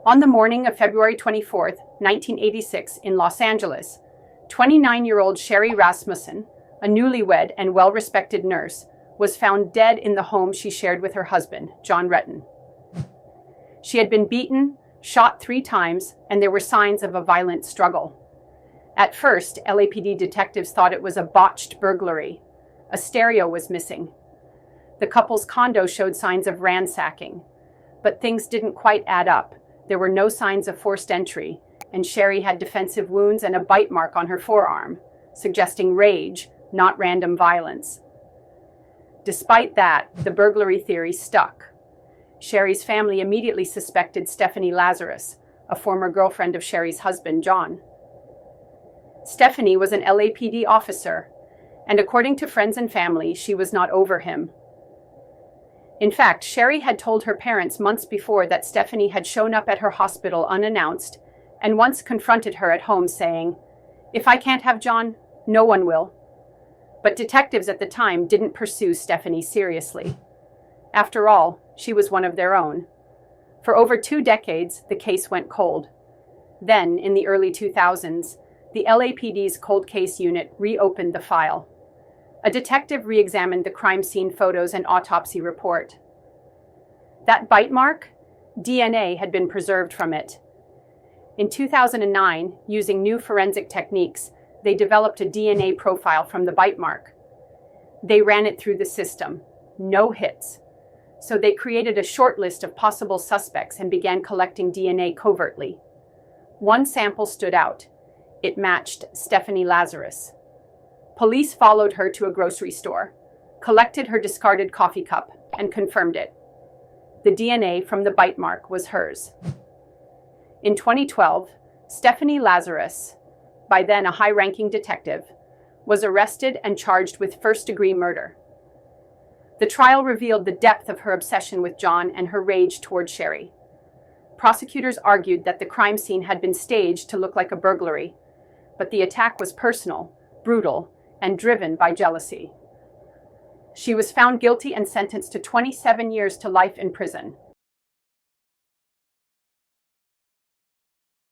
On the morning of February 24, 1986, in Los Angeles, 29-year-old Sherri Rasmussen, a newlywed and well-respected nurse, was found dead in the home she shared with her husband, John Retton. She had been beaten, shot 3 times, and there were signs of a violent struggle. At first, LAPD detectives thought it was a botched burglary. A stereo was missing. The couple's condo showed signs of ransacking, but things didn't quite add up. There were no signs of forced entry, and Sherri had defensive wounds and a bite mark on her forearm, suggesting rage, not random violence. Despite that, the burglary theory stuck. Sherri's family immediately suspected Stephanie Lazarus, a former girlfriend of Sherri's husband, John. Stephanie was an LAPD officer, and according to friends and family, she was not over him. In fact, Sherri had told her parents months before that Stephanie had shown up at her hospital unannounced and once confronted her at home saying, "If I can't have John, no one will." But detectives at the time didn't pursue Stephanie seriously. After all, she was one of their own. For over 2 decades, the case went cold. Then, in the early 2000s, the LAPD's cold case unit reopened the file. A detective re-examined the crime scene photos and autopsy report. That bite mark? DNA had been preserved from it. In 2009, using new forensic techniques, they developed a DNA profile from the bite mark. They ran it through the system. No hits. So they created a short list of possible suspects and began collecting DNA covertly. One sample stood out. It matched Stephanie Lazarus. Police followed her to a grocery store, collected her discarded coffee cup, and confirmed it. The DNA from the bite mark was hers. In 2012, Stephanie Lazarus, by then a high-ranking detective, was arrested and charged with first-degree murder. The trial revealed the depth of her obsession with John and her rage toward Sherri. Prosecutors argued that the crime scene had been staged to look like a burglary, but the attack was personal, brutal, and driven by jealousy. She was found guilty and sentenced to 27 years to life in prison.